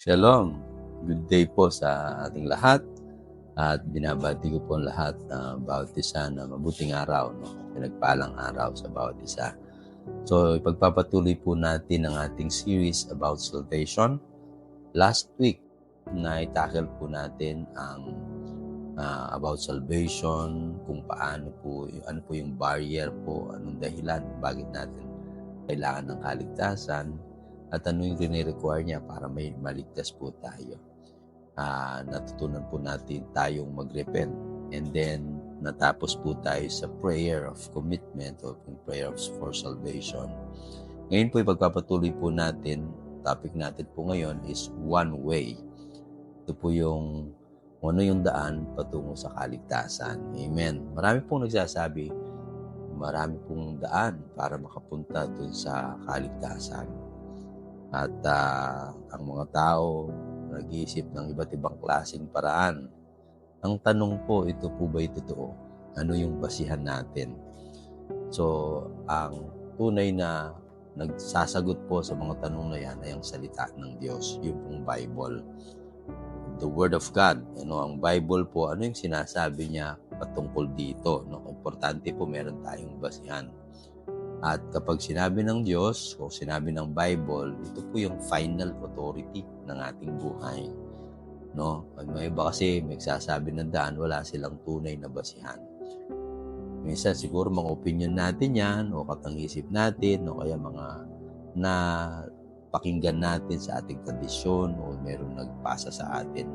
Shalom. Good day po sa ating lahat at binabati ko po ang lahat na bawat isa na mabuting araw, pinagpalang araw sa bawat isa. So ipagpapatuloy po natin ang ating series about salvation. Last week, na-tackle po natin ang about salvation, kung paano po, ano po yung barrier po, anong dahilan, bakit natin kailangan ng kaligtasan, at ano yung rini-require niya para may maligtas po tayo. Natutunan po natin tayong mag-repent. And then, natapos po tayo sa prayer of commitment o prayer for salvation. Ngayon po, ipagpapatuloy po natin, topic natin po ngayon is one way. Ito po yung ano yung daan patungo sa kaligtasan. Amen. Marami pong nagsasabi, marami pong daan para makapunta dun sa kaligtasan. At ang mga tao nag-iisip ng iba't ibang klaseng paraan. Ang tanong po, ito po ba'y totoo? Ano yung basihan natin? So, ang tunay na nagsasagot po sa mga tanong na yan ay ang salita ng Diyos, yung pong Bible. The Word of God. Ang Bible po, ano yung sinasabi niya patungkol dito? Importante po meron tayong basihan. At kapag sinabi ng Diyos o sinabi ng Bible, ito po yung final authority ng ating buhay. May iba kasi magsasabi ng daan, wala silang tunay na basihan. Minsan siguro mga opinion natin yan o katang-isip natin o kaya mga na pakinggan natin sa ating tradisyon o mayroong nagpasa sa atin.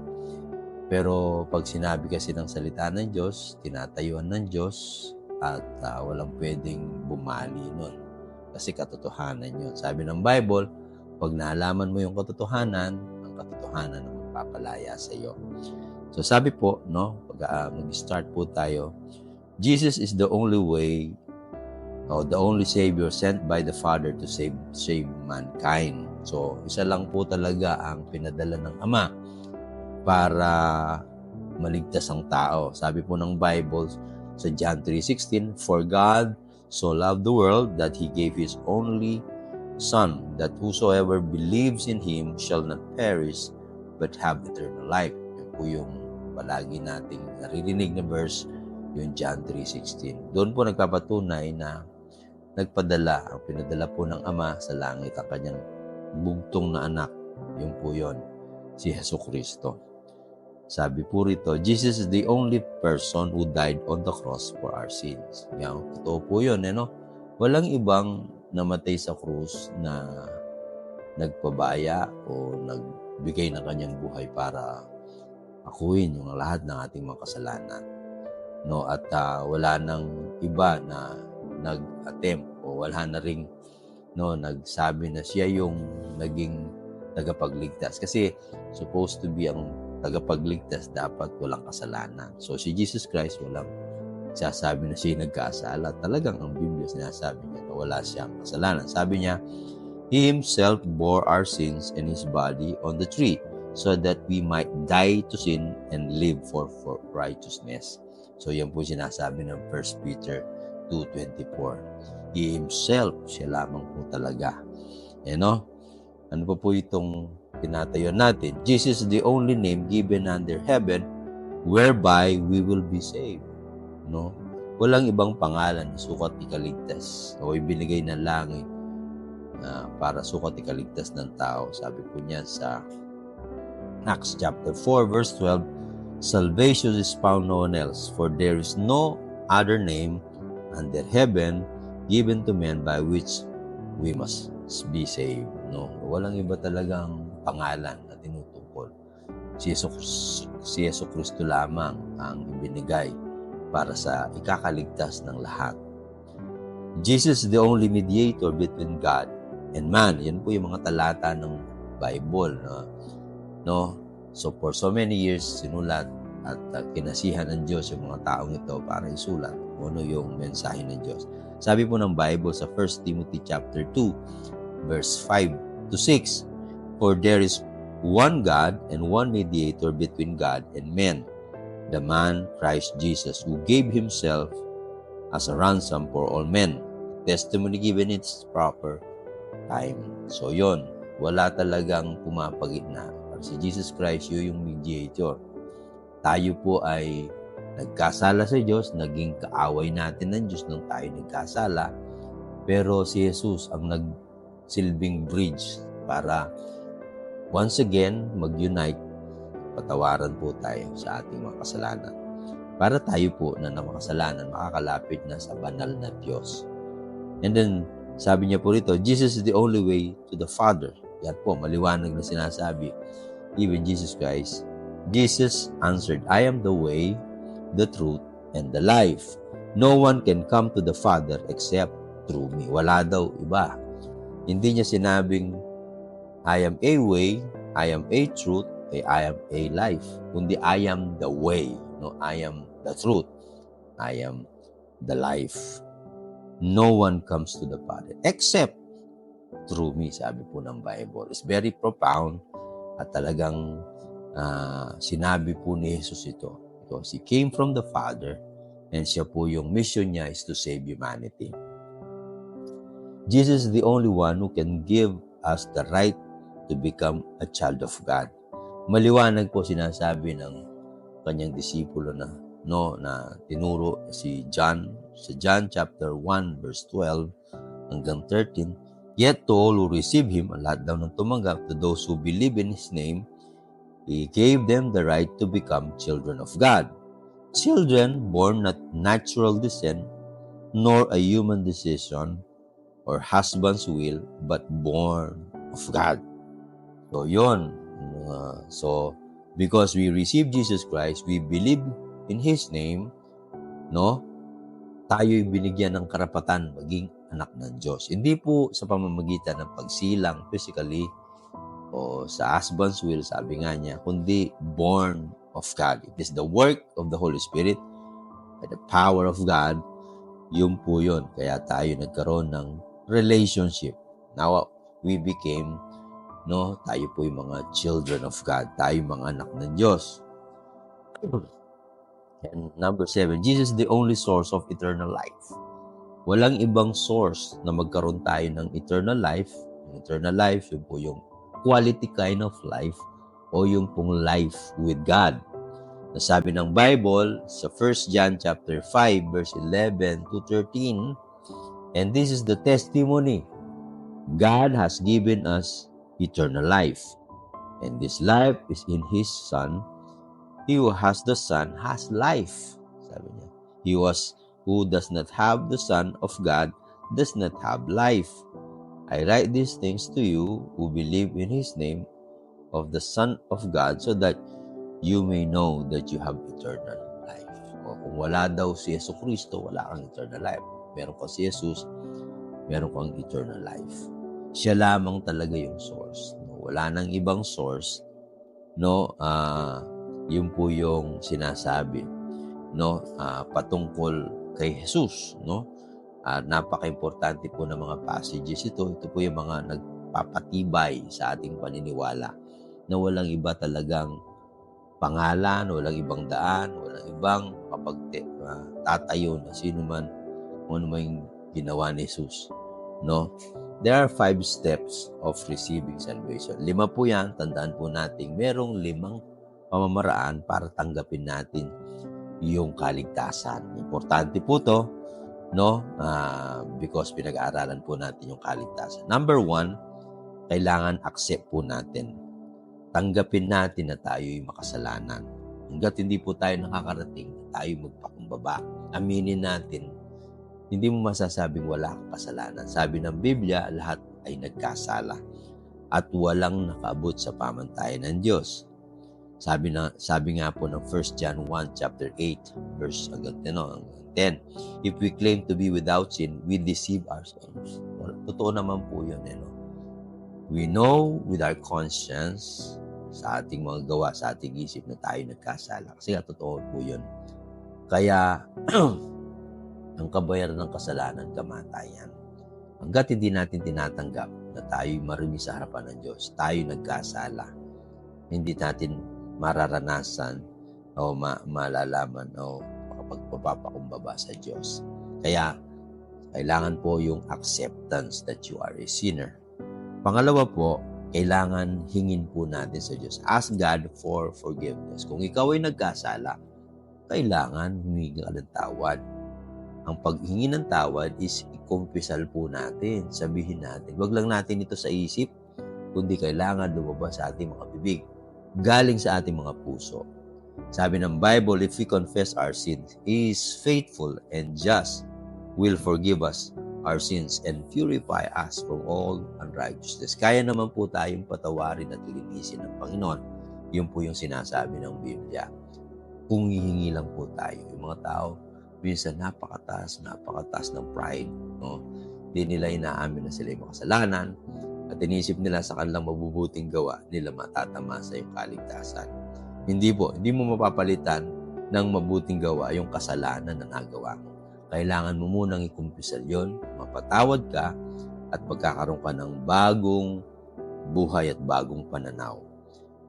Pero pag sinabi kasi ng salita ng Diyos, tinatayuan ng Diyos, at walang pwedeng bumali nun. Kasi katotohanan yun. Sabi ng Bible, pag naalaman mo yung katotohanan, ang katotohanan ang magpapalaya sa iyo. So sabi po, pag mag-start po tayo, Jesus is the only way, the only Savior sent by the Father to save mankind. So isa lang po talaga ang pinadala ng Ama para maligtas ang tao. Sabi po ng Bible, sa John 3:16, For God so loved the world that He gave His only Son, that whosoever believes in Him shall not perish, but have eternal life. Yan po yung palagi nating naririnig na verse, yung John 3:16. Doon po nagpapatunay na ang pinadala po ng Ama sa langit ang kanyang bugtong na anak. Yung po yun, si Jesucristo. Sabi po rito, Jesus is the only person who died on the cross for our sins. Totoo po yun, Walang ibang namatay sa krus na nagpabaya o nagbigay ng kanyang buhay para akuin yung lahat ng ating mga kasalanan. At wala nang iba na nag-attempt o wala na ring nagsabi na siya yung naging tagapagligtas. Kasi supposed to be ang tagapagligtas dapat walang kasalanan. So si Jesus Christ walang sasabi na siya nagkasala. Talagang ang Biblia sinasabi niya na wala siyang kasalanan. Sabi niya, He Himself bore our sins in His body on the tree so that we might die to sin and live for righteousness. So yan po sinasabi ng 1 Peter 2:24. He Himself, siya lamang po talaga. Ano po itong tinatayo natin? Jesus is the only name given under heaven whereby we will be saved. Walang ibang pangalan na sukat ikaligtas o ibinigay ng langit para sukat ikaligtas ng tao. Sabi po niya sa Acts chapter 4 verse 12, Salvation is found no one else, for there is no other name under heaven given to men by which we must be saved. Walang iba talagang pangalan na tinutungkol. Si Jesucristo lamang ang ibinigay para sa ikakaligtas ng lahat. Jesus is the only mediator between God and man. Yan po yung mga talata ng Bible. So for so many years, sinulat at kinasihan ng Diyos yung mga taong ito para isulat ano yung mensahe ng Diyos. Sabi po ng Bible sa 1 Timothy chapter 2, verse 5 to 6, For there is one God and one mediator between God and men, the man Christ Jesus, who gave Himself as a ransom for all men. Testimony given its proper time. So yon, wala talagang pumapagitna. Si Jesus Christ, yun yung mediator. Tayo po ay nagkasala sa Diyos, naging kaaway natin ng Diyos nung tayo nagkasala. Pero si Jesus ang nagsilbing bridge para once again mag-unite, patawaran po tayo sa ating mga kasalanan. Para tayo po na makasalanan, makakalapit na sa banal na Diyos. And then, sabi niya po rito, Jesus is the only way to the Father. Yan po, maliwanag na sinasabi. Even Jesus Christ, Jesus answered, I am the way, the truth, and the life. No one can come to the Father except through me. Wala daw iba. Hindi niya sinabing, I am a way, I am a truth, I am a life. Kundi I am the way. No, I am the truth. I am the life. No one comes to the Father except through me, sabi po ng Bible. It's very profound at talagang sinabi po ni Jesus ito. Because He came from the Father and siya po yung mission niya is to save humanity. Jesus is the only one who can give us the right to become a child of God. Maliwanag po sinasabi ng kanyang disipulo na tinuro si John sa John chapter 1 verse 12 hanggang 13. Yet to all who receive Him, ang lahat daw ng tumanggap, to those who believe in His name, He gave them the right to become children of God. Children born not natural descent, nor a human decision or husband's will, but born of God. So yun. So because we receive Jesus Christ, we believe in His name, tayo'y binigyan ng karapatan maging anak ng Diyos. Hindi po sa pamamagitan ng pagsilang physically o sa husband's will, sabi nga niya, kundi born of God. It is the work of the Holy Spirit by the power of God. Yun po yun. Kaya tayo nagkaroon ng relationship. Now, we became, tayo po yung mga children of God. Tayo mga anak ng Diyos. And number 7, Jesus is the only source of eternal life. Walang ibang source na magkaroon tayo ng eternal life. Yung eternal life, yun po yung quality kind of life o yung pong life with God. Nasabi ng Bible sa 1 John chapter 5 verse 11 to 13, and this is the testimony. God has given us eternal life, and this life is in His Son. He who has the Son has life. Sabi niya, who does not have the Son of God does not have life. I write these things to you who believe in His name of the Son of God, so that you may know that you have eternal life. O kung wala daw si Yesu Cristo, wala kang eternal life. Meron ka si Jesus, meron kang eternal life. Siya lamang talaga yung source. Wala nang ibang source. Yun po yung sinasabi patungkol kay Jesus. Napaka-importante po ng mga passages ito. Ito po yung mga nagpapatibay sa ating paniniwala na walang iba talagang pangalan, walang ibang daan, walang ibang tatayo na sino man, kung ano man yung ginawa ni Jesus. There are 5 steps of receiving salvation. 5 po yan, tandaan po natin, merong 5 pamamaraan para tanggapin natin yung kaligtasan. Importante po to, because pinag-aaralan po natin yung kaligtasan. Number 1, kailangan accept po natin. Tanggapin natin na tayo'y makasalanan. Hanggat hindi po tayo nakakarating, tayo magpakumbaba. Aminin natin. Hindi mo masasabing wala kang kasalanan. Sabi ng Biblia, lahat ay nagkasala at walang nakaabot sa pamantayan ng Diyos. Sabi nga po ng 1 John 1 chapter 8 verse 10. If we claim to be without sin, we deceive ourselves. Totoo naman po yun. We know with our conscience, sa ating mga gawa, sa ating isip na tayo nagkasala. Kasi totoo po yun. Kaya, ang kabayaran ng kasalanan, kamatayan. Hanggat hindi natin tinatanggap na tayo'y marumi sa harapan ng Diyos, tayo nagkasala, hindi natin mararanasan o malalaman o makapagpapakumbaba sa Diyos. Kaya, kailangan po yung acceptance that you are a sinner. Pangalawa po, kailangan hingin po natin sa Diyos. Ask God for forgiveness. Kung ikaw ay nagkasala, kailangan humingi ka ng tawad. Ang paghingi ng tawad is i-confessal po natin. Sabihin natin. Huwag lang natin ito sa isip, kundi kailangan lumabas sa ating mga bibig. Galing sa ating mga puso. Sabi ng Bible, if we confess our sins, He is faithful and just, will forgive us our sins and purify us from all unrighteousness. Kaya naman po tayong patawarin at linisin ng Panginoon. Yun po yung sinasabi ng Biblia. Kung hihingi lang po tayo. Yung mga tao, minsan napakataas ng pride. No? Hindi nila inaamin na sila yung makasalanan at inisip nila sa kanilang mabubuting gawa nila matatamasa yung kaligtasan. Hindi po, hindi mo mapapalitan ng mabuting gawa yung kasalanan na nagawa mo. Kailangan mo munang ikumpisal yun, mapatawad ka, at magkakaroon ka ng bagong buhay at bagong pananaw.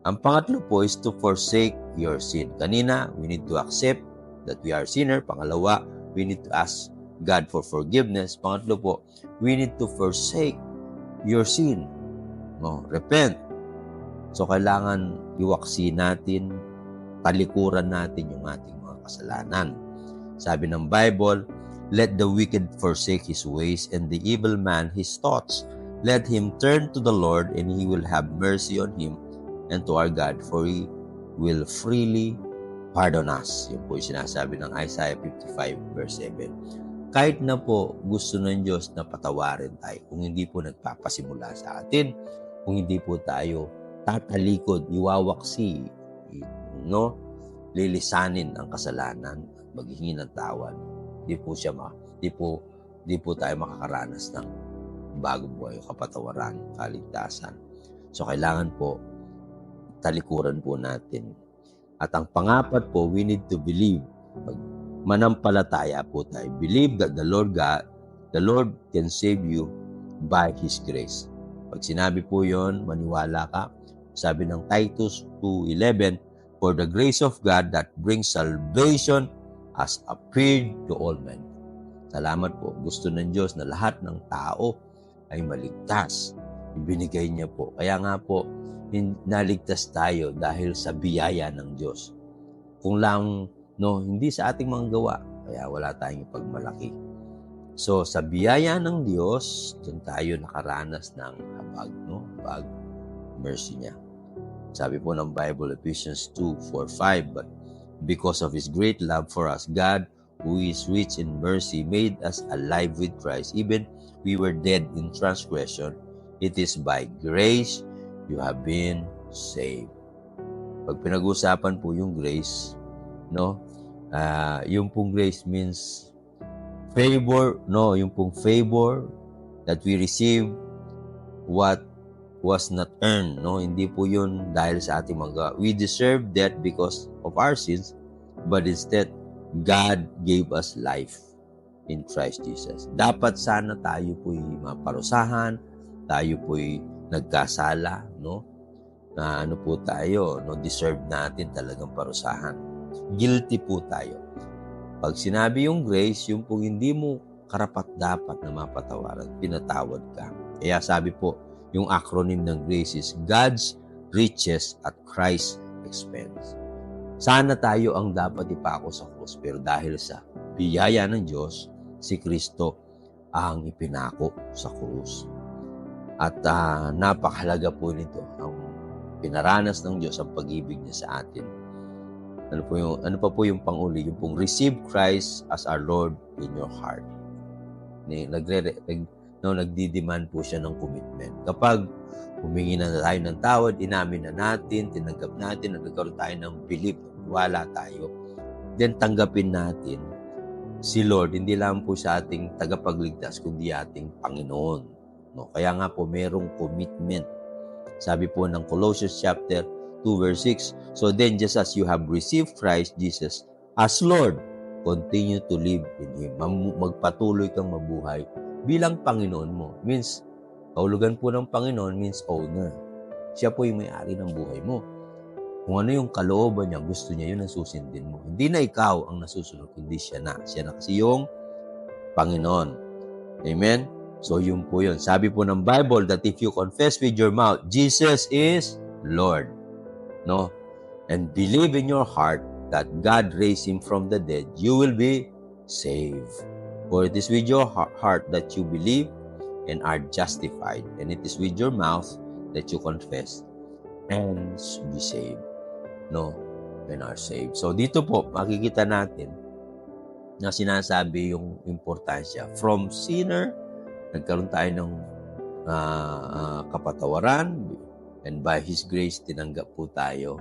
Ang pangatlo po is to forsake your sin. Kanina, we need to accept that we are sinner. Pangalawa, we need to ask God for forgiveness. Pangatlo po, we need to forsake your sin. No, repent. So, kailangan iwaksi natin, talikuran natin yung ating mga kasalanan. Sabi ng Bible, let the wicked forsake his ways and the evil man his thoughts. Let him turn to the Lord and He will have mercy on him and to our God, for He will freely pardon us. Yun po yung sinasabi ng Isaiah 55 verse 7. Kahit na po gusto ng Diyos na patawarin tayo, kung hindi po nagpapasimula sa atin, kung hindi po tayo tatalikod, iwawaksi, no? Lilisanin ang kasalanan at maghihingi ng tawad, di po tayo makakaranas ng bagong buhay o kapatawaran, kaligtasan. So, kailangan po talikuran po natin. At ang pangapat po, we need to believe. Manampalataya po tayo. Believe that the Lord can save you by His grace. Pag sinabi po yon, maniwala ka. Sabi ng Titus 2:11, for the grace of God that brings salvation has appeared to all men. Salamat po. Gusto ng Diyos na lahat ng tao ay maligtas. Ibinigay niya po. Kaya nga po, naligtas tayo dahil sa biyaya ng Diyos. Kung lang, hindi sa ating mga gawa, kaya wala tayong ipagmalaki. So, sa biyaya ng Diyos, doon tayo nakaranas ng habag, mercy niya. Sabi po ng Bible, Ephesians 2:4-5, but because of His great love for us, God, who is rich in mercy, made us alive with Christ, even we were dead in transgression. It is by grace you have been saved. Pag pinag-usapan po yung grace, yung pong grace means favor, yung pong favor that we receive what was not earned, Hindi po yun dahil sa ating mga we deserve death because of our sins, but instead, God gave us life in Christ Jesus. Dapat sana tayo po'y maparusahan, tayo po'y nagkasala, na po tayo, deserve natin talagang parusahan. Guilty po tayo. Pag sinabi yung grace, yung pong hindi mo karapat-dapat na mapatawaran, pinatawad ka. Kaya sabi po, yung acronym ng grace is God's riches at Christ's expense. Sana tayo ang dapat ipako sa krus, pero dahil sa biyaya ng Diyos, si Kristo ang ipinako sa krus. At napakahalaga po nito, ang pinaranas ng Diyos ang pag-ibig niya sa atin. Ano pa po yung pang-uli? Yung pong receive Christ as our Lord in your heart. Nagdi-demand po siya ng commitment. Kapag humingi na tayo ng tawad, inamin na natin, tinanggap natin, nagkaroon tayo ng belief, wala tayo, then tanggapin natin si Lord, hindi lang po sa ating tagapagligtas, kundi ating Panginoon. Kaya nga po, merong commitment. Sabi po ng Colossians chapter 2 verse 6, so then just as you have received Christ Jesus as Lord, continue to live in Him. Magpatuloy kang mabuhay bilang Panginoon mo. Means, kahulugan po ng Panginoon means owner. Siya po yung may-ari ng buhay mo. Kung ano yung kalooban niya, gusto niya, yun ang susundin mo. Hindi na ikaw ang nasusunod, kundi siya na. Siya na kasi yung Panginoon. Amen? So yun po yun. Sabi po ng Bible that if you confess with your mouth, Jesus is Lord, no? And believe in your heart that God raised Him from the dead, you will be saved. For it is with your heart that you believe and are justified, and it is with your mouth that you confess and be saved, no? And are saved. So dito po, makikita natin na sinasabi yung importansya. From sinner, nagkaroon tayo ng kapatawaran, and by His grace, tinanggap po tayo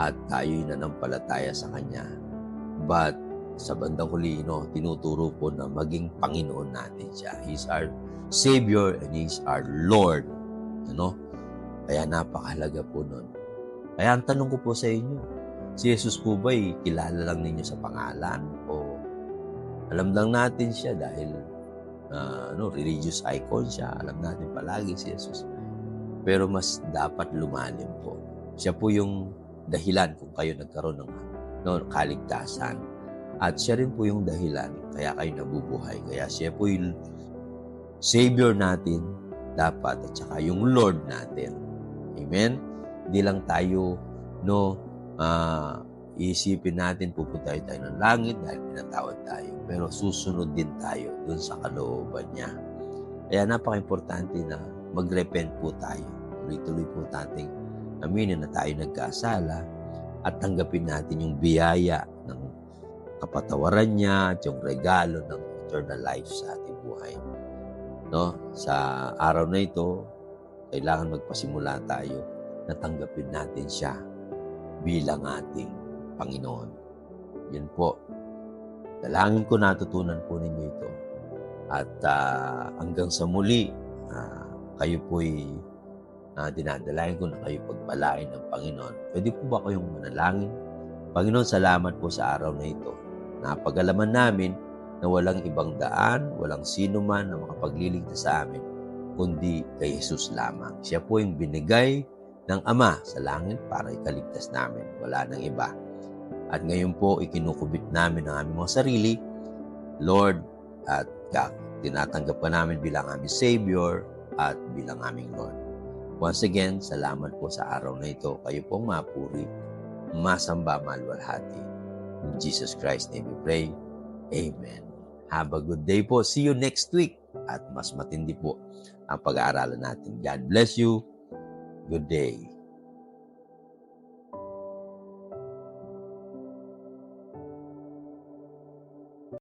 at tayo'y nanampalataya sa Kanya. But sa bandang huli, tinuturo po na maging Panginoon natin siya. He's our Savior and He's our Lord. Kaya napakahalaga po nun. Kaya ang tanong ko po sa inyo, si Jesus po ba'y kilala lang ninyo sa pangalan? O alam lang natin siya dahil religious icon siya. Alam natin palagi si Jesus. Pero mas dapat lumalim po. Siya po yung dahilan kung kayo nagkaroon ng kaligtasan. At siya rin po yung dahilan kaya kayo nabubuhay. Kaya siya po yung Savior natin dapat at saka yung Lord natin. Amen? Hindi lang tayo iisipin natin pupunta tayo ng langit dahil pinatawad tayo. Pero susunod din tayo dun sa kalooban niya. Kaya napaka-importante na mag-repent po tayo. Tuloy-tuloy po nating aminin na tayo nagkasala at tanggapin natin yung biyaya ng kapatawaran niya at yung regalo ng eternal life sa ating buhay. Sa araw na ito, kailangan magpasimula tayo na tanggapin natin siya bilang ating Panginoon. Yun po. Dalangin ko natutunan po ninyo ito. At hanggang sa muli, kayo po'y dinadalayan ko na kayo pagpalain ng Panginoon. Pwede po ba kayong manalangin? Panginoon, salamat po sa araw na ito. Napag-alaman namin na walang ibang daan, walang sino man na makapagliligtas sa amin, kundi kay Jesus lamang. Siya po yung binigay ng Ama sa langit para ikaligtas namin. Wala nang iba. At ngayon po, ikinukubit namin ang aming mga sarili, Lord, at tinatanggap pa namin bilang aming Savior at bilang aming Lord. Once again, salamat po sa araw na ito. Kayo pong mapuri, masamba, maluwalhati. In Jesus Christ's name we pray. Amen. Have a good day po. See you next week. At mas matindi po ang pag-aaralan natin. God bless you. Good day.